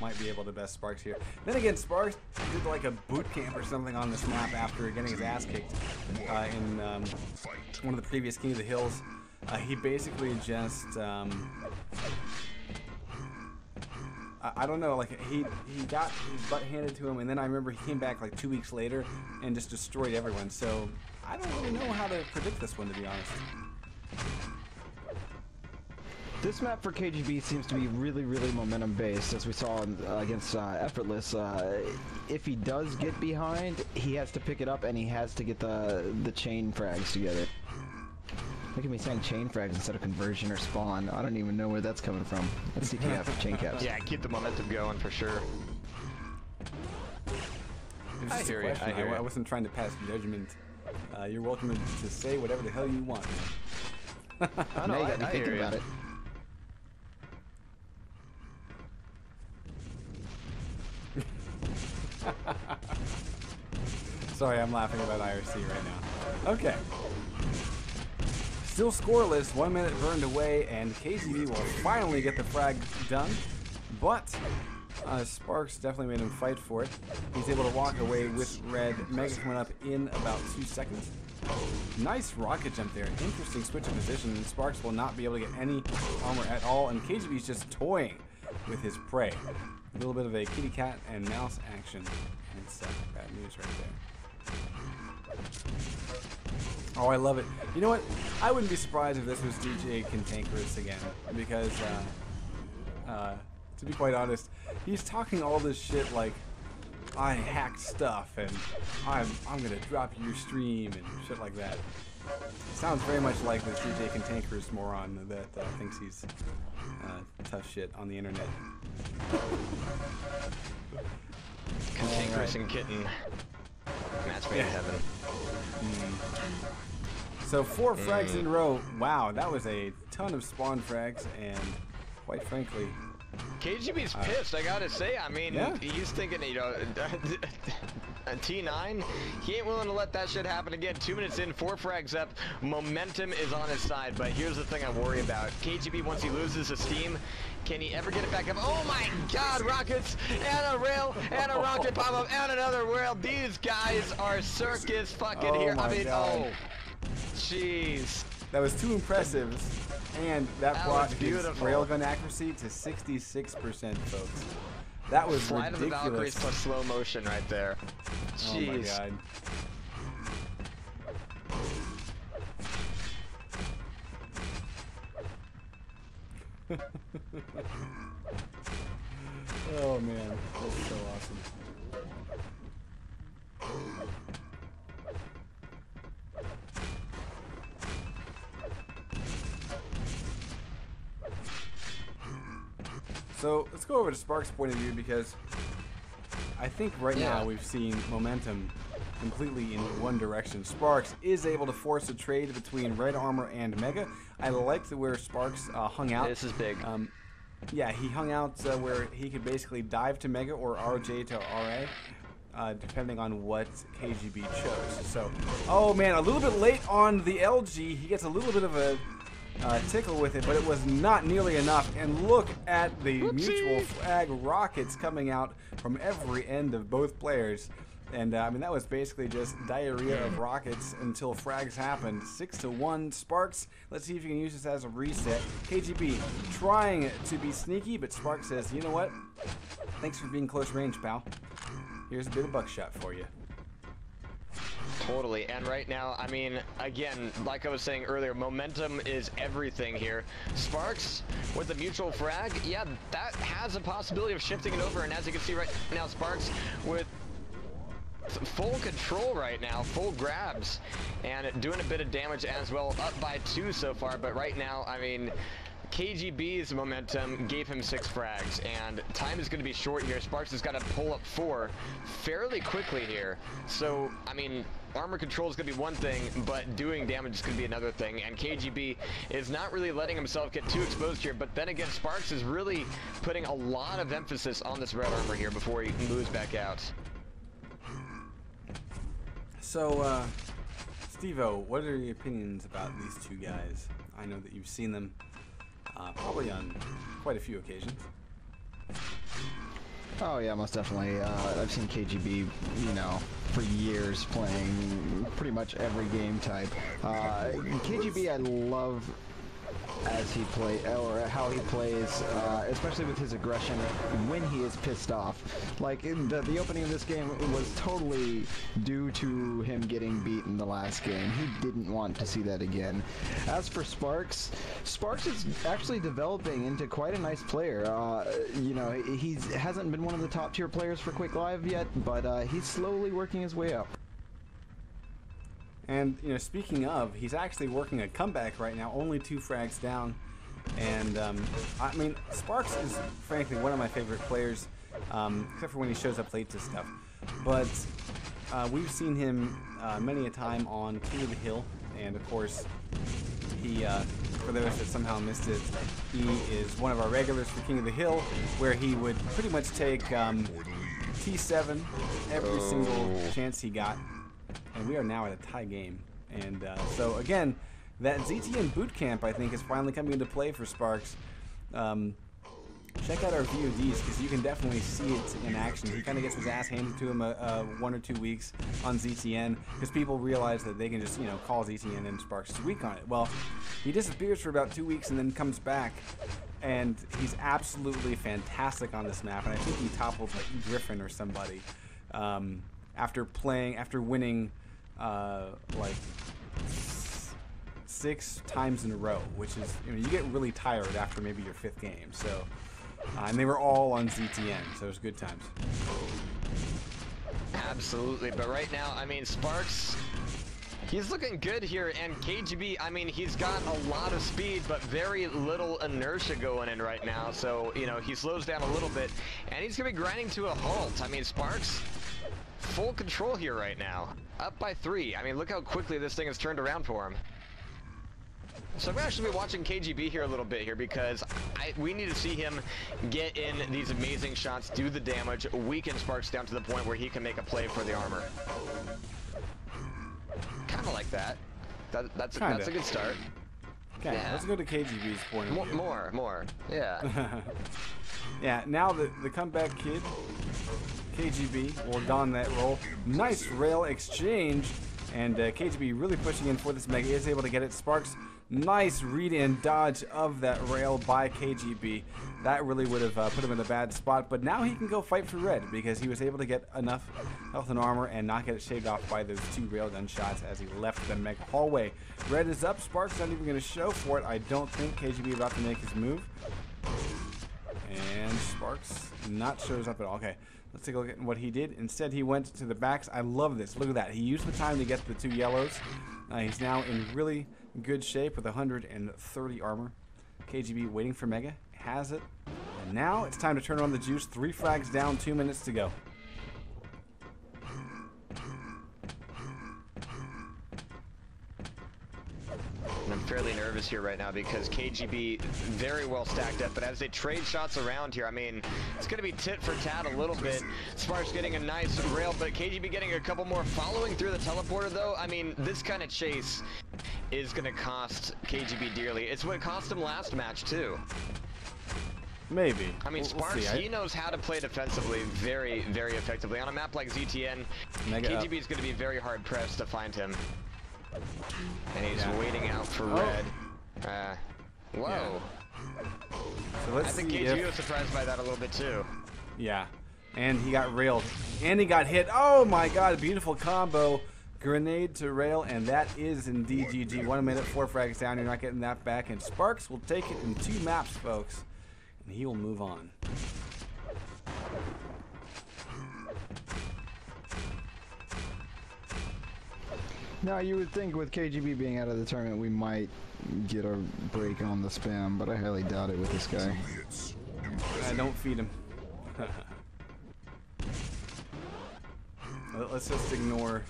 might be able to best Sparks here. Then again, Sparks did like a boot camp or something on this map after getting his ass kicked in one of the previous King of the Hills. He basically just I don't know, like he got his butt handed to him, and then I remember he came back like 2 weeks later and just destroyed everyone. So I don't really know how to predict this one, to be honest. This map for KGB seems to be really, really momentum based, as we saw against Effortless. If he does get behind, he has to pick it up and he has to get the chain frags together. Look at me saying chain frags instead of conversion or spawn. I don't even know where that's coming from. That's CKF, chain caps. Yeah, keep the momentum going for sure. I hear you. I wasn't trying to pass judgment. You're welcome to say whatever the hell you want. Now you got me thinking about it. Sorry, I'm laughing about IRC right now. Okay. Still scoreless, 1 minute burned away, and KGB will finally get the frag done. But Sparks definitely made him fight for it. He's able to walk away with red. Mega coming up in about 2 seconds. Nice rocket jump there. Interesting switch of position, and Sparks will not be able to get any armor at all, and KGB is just toying with his prey. A little bit of a kitty cat and mouse action. It's bad news right there. Oh, I love it. You know what? I wouldn't be surprised if this was DJ Cantankerous again, because, to be quite honest, he's talking all this shit like, I hacked stuff, and I'm gonna drop your stream, and shit like that. It sounds very much like this DJ Cantankerous moron that thinks he's tough shit on the internet. Cantankerous and kitten. Match made in heaven. So 4 frags in a row. Wow, that was a ton of spawn frags, and quite frankly, KGB's pissed, I gotta say. I mean, yeah. He's thinking, you know, T9, he ain't willing to let that shit happen again. 2 minutes in, 4 frags up, momentum is on his side, but here's the thing I worry about. KGB, once he loses his steam, can he ever get it back up? Oh my god, rockets, and a rail, and a rocket pop-up, and another rail. These guys are circus fucking here. I mean, god. Oh, jeez. That was too impressive, and that brought his railgun accuracy to 66%, folks. That was Flight ridiculous. Of the Valkyries plus slow motion right there. Jeez. Oh my god. Oh man, that's so awesome. So let's go over to Sparks' point of view, because I think right now we've seen momentum completely in one direction. Sparks is able to force a trade between Red Armor and Mega. I liked where Sparks hung out. This is big. Yeah, he hung out where he could basically dive to Mega or RJ to RA, depending on what KGB chose. So, oh man, a little bit late on the LG. He gets a little bit of a tickle with it, but it was not nearly enough. And look at the mutual flag rockets coming out from every end of both players. And I mean, that was basically just diarrhea of rockets until frags happened. 6-1 Sparks. Let's see if you can use this as a reset. KGB trying to be sneaky, but Sparks says, you know what? Thanks for being close range, pal. Here's a bit of buckshot for you. Totally, and right now, I mean, again, like I was saying earlier, momentum is everything here. Sparks with the mutual frag, yeah, that has a possibility of shifting it over, and as you can see right now, Sparks with full control right now, full grabs, and doing a bit of damage as well, up by 2 so far, but right now, I mean, KGB's momentum gave him 6 frags, and time is going to be short here. Sparks has got to pull up 4 fairly quickly here. So, I mean, armor control is going to be one thing, but doing damage is going to be another thing, and KGB is not really letting himself get too exposed here, but then again, Sparks is really putting a lot of emphasis on this red armor here before he moves back out. So, Steve-O, what are your opinions about these two guys? I know that you've seen them probably on quite a few occasions. Oh yeah, most definitely. I've seen KGB, you know, for years playing pretty much every game type. KGB, I love as he play or how he plays, especially with his aggression when he is pissed off. Like the opening of this game was totally due to him getting beat in the last game. He didn't want to see that again. As for Sparks, Sparks is actually developing into quite a nice player. You know, he hasn't been one of the top tier players for Quick Live yet, but he's slowly working his way up. And, you know, speaking of, he's actually working a comeback right now, only 2 frags down. And, I mean, Sparks is, frankly, one of my favorite players, except for when he shows up late to stuff. But we've seen him many a time on King of the Hill. And, of course, he, for those that somehow missed it, he is one of our regulars for King of the Hill, where he would pretty much take T7 every single chance he got. And we are now at a tie game. And so, again, that ZTN bootcamp, I think, is finally coming into play for Sparks. Check out our VODs, because you can definitely see it in action. He kind of gets his ass handed to him 1 or 2 weeks on ZTN, because people realize that they can just, you know, call ZTN and Sparks is weak on it. Well, he disappears for about 2 weeks and then comes back, and he's absolutely fantastic on this map. And I think he toppled, like, Griffin or somebody after winning like 6 times in a row, which is, you know, you get really tired after maybe your 5th game. So, and they were all on ZTN, so it was good times. Absolutely, but right now, I mean, Sparks, he's looking good here, and KGB, I mean, he's got a lot of speed, but very little inertia going in right now. So, you know, he slows down a little bit, and he's gonna be grinding to a halt. I mean, Sparks, full control here right now. Up by 3. I mean, look how quickly this thing has turned around for him. So I'm going to actually be watching KGB here a little bit here, because we need to see him get in these amazing shots, do the damage, weaken Sparks down to the point where he can make a play for the armor. Kind of like that. That's a good start. Okay, yeah. Let's go to KGB's point of view. More. Yeah. Yeah, now the comeback kid, KGB, will don that role. Nice rail exchange, and KGB really pushing in for this mega. He is able to get it. Sparks, nice read and dodge of that rail by KGB. That really would have put him in a bad spot, but now he can go fight for red, because he was able to get enough health and armor and not get it shaved off by those 2 railgun shots as he left the mega hallway. Red is up. Sparks not even going to show for it. I don't think KGB about to make his move. And Sparks not shows up at all. Okay, let's take a look at what he did. Instead, he went to the backs. I love this. Look at that. He used the time to get the 2 yellows. He's now in really good shape with 130 armor. KGB waiting for Mega. Has it. And now it's time to turn on the juice. 3 frags down, 2 minutes to go. And I'm fairly nervous here right now, because KGB very well stacked up, but as they trade shots around here, I mean, it's going to be tit for tat a little bit. Sparks getting a nice rail, but KGB getting a couple more. Following through the teleporter, though, I mean, this kind of chase is going to cost KGB dearly. It's what cost him last match, too. Maybe. I mean, Sparks, he knows how to play defensively very, very effectively. On a map like ZTN, KGB is going to be very hard-pressed to find him. And he's waiting out for red. Whoa. Yeah. So let's I think KGB was surprised by that a little bit too. Yeah. And he got railed. And he got hit. Oh my god, beautiful combo. Grenade to rail, and that is indeed GG. 1 minute, 4 frags down. You're not getting that back. And Sparks will take it in 2 maps, folks. And he will move on. Now, you would think with KGB being out of the tournament, we might get a break on the spam, but I highly doubt it with this guy. Don't feed him. Let's just ignore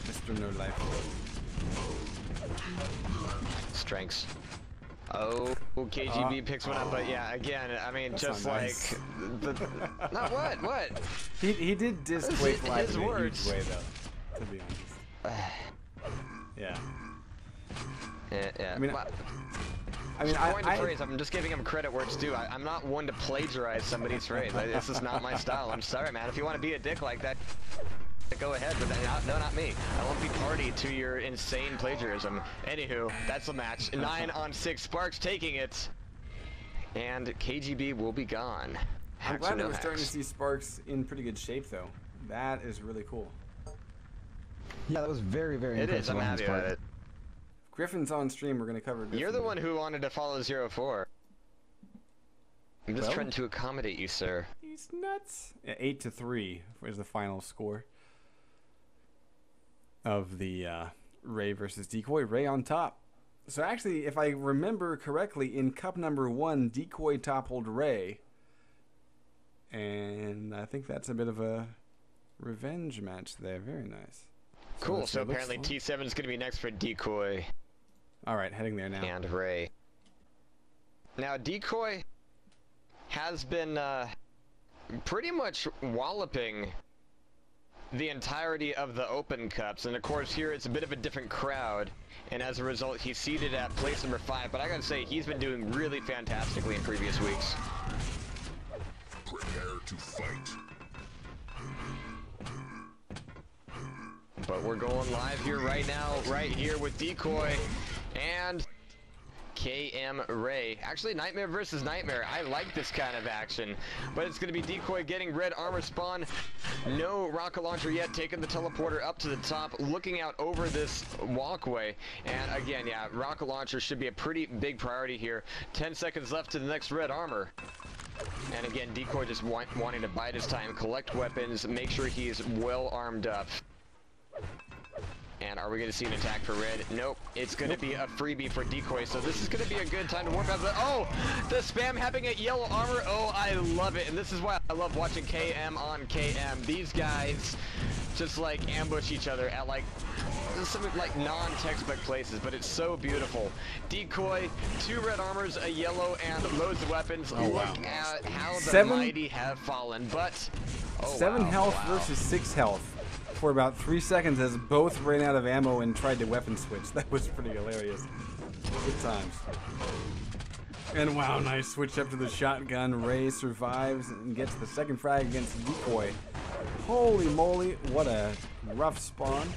Mr. No Life. Strengths. Oh, KGB picks one up, but yeah, again, I mean, that's just like nice. Not what? He did diss Quake Live in a huge way, though. To be honest. Yeah. I mean, I mean, Coined a phrase. I'm just giving him credit where it's due. I'm not one to plagiarize somebody's phrase. This is not my style. I'm sorry, man. If you want to be a dick like that, go ahead, but not me. I won't be party to your insane plagiarism. Anywho, that's the match. 9 on 6. Sparks taking it, and KGB will be gone. I'm glad that we're starting to see Sparks in pretty good shape, though. That is really cool. Yeah, that was very, very impressive. It is. I'm happy about it. Griffin's on stream. We're going to cover Griffin. You're the one who wanted to follow 0-4. I'm just trying to accommodate you, sir. He's nuts. Yeah, 8-3 was the final score of the Ray versus Decoy. Ray on top. So actually, if I remember correctly, in Cup number 1, Decoy toppled Ray. And I think that's a bit of a revenge match there. Very nice. Cool. So apparently T7 is going to be next for Decoy. All right, heading there now. And Ray. Now, Decoy has been pretty much walloping the entirety of the Open Cups. And of course, here it's a bit of a different crowd. And as a result, he's seated at place number 5. But I gotta say, he's been doing really fantastically in previous weeks. Prepare to fight. But we're going live here right now, right here with Decoy and KM Ray. Actually, Nightmare versus Nightmare. I like this kind of action. But it's going to be Decoy getting red armor spawn. No rocket launcher yet. Taking the teleporter up to the top. Looking out over this walkway. And again, yeah, rocket launcher should be a pretty big priority here. 10 seconds left to the next red armor. And again, Decoy just wanting to bide his time. Collect weapons. Make sure he's well armed up. And are we going to see an attack for red? Nope. It's going to be a freebie for Decoy. So this is going to be a good time to warm up. Oh, the spam happening at yellow armor. Oh, I love it. And this is why I love watching KM on KM. These guys just like ambush each other at like some like non-textbook places, but it's so beautiful. Decoy, 2 red armors, a yellow, and loads of weapons. Oh, wow. Look at how the mighty have fallen. But 7 health versus 6 health. For about 3 seconds as both ran out of ammo and tried to weapon switch. That was pretty hilarious. Good times. And wow, nice switch up to the shotgun. Ray survives and gets the second frag against Decoy. Holy moly, what a rough spawn.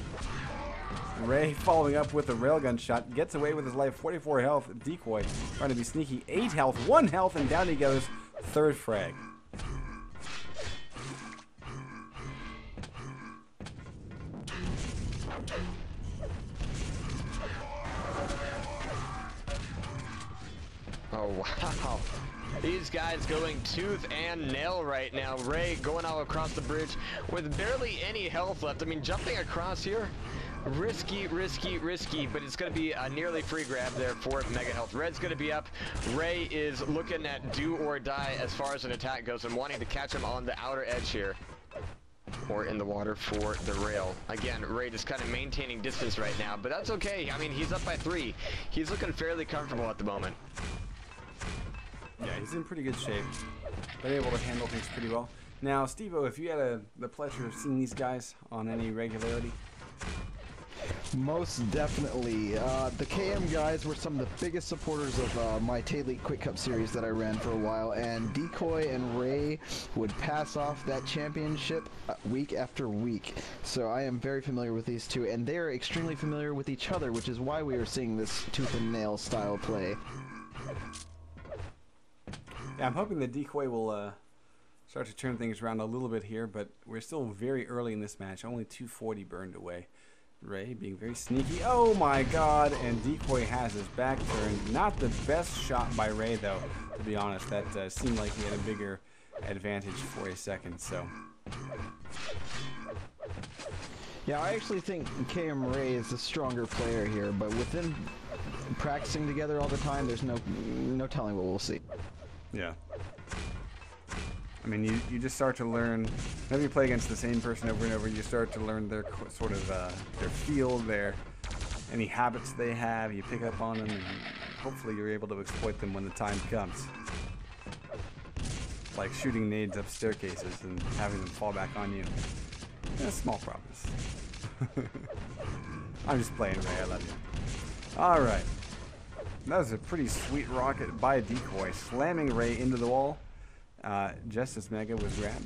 Ray following up with a railgun shot, gets away with his life, 44 health. Decoy trying to be sneaky, 8 health, 1 health, and down he goes, 3rd frag. Oh, wow. These guys going tooth and nail right now. Ray going all across the bridge with barely any health left. I mean, jumping across here, risky, risky, risky, but it's going to be a nearly free grab there for Mega Health. Red's going to be up. Ray is looking at do or die as far as an attack goes and wanting to catch him on the outer edge here. Or in the water for the rail. Again, Ray just kind of maintaining distance right now, but that's okay. I mean, he's up by 3. He's looking fairly comfortable at the moment. Yeah, he's in pretty good shape. Been able to handle things pretty well. Now, Steve-O, if you had the pleasure of seeing these guys on any regularity? Most definitely. The KM guys were some of the biggest supporters of my Tay-League Quick Cup series that I ran for a while, and Decoy and Ray would pass off that championship week after week. So I am very familiar with these two, and they're extremely familiar with each other, which is why we are seeing this tooth and nail style play. Yeah, I'm hoping that Decoy will start to turn things around a little bit here, but we're still very early in this match. Only 240 burned away. Ray being very sneaky. Oh my god, and Decoy has his back turned. Not the best shot by Ray, though, to be honest. That seemed like he had a bigger advantage for a second, so. Yeah, I actually think KM Ray is the stronger player here, but with them practicing together all the time, there's no telling what we'll see. Yeah. I mean, you just start to learn, whenever you play against the same person over and over, you start to learn their sort of, their field, any habits they have, you pick up on them, and hopefully you're able to exploit them when the time comes. Like shooting nades up staircases and having them fall back on you. Yeah, small problems. I'm just playing, Ray, I love you. Alright. That was a pretty sweet rocket by a decoy, slamming Ray into the wall just as Mega was grabbed.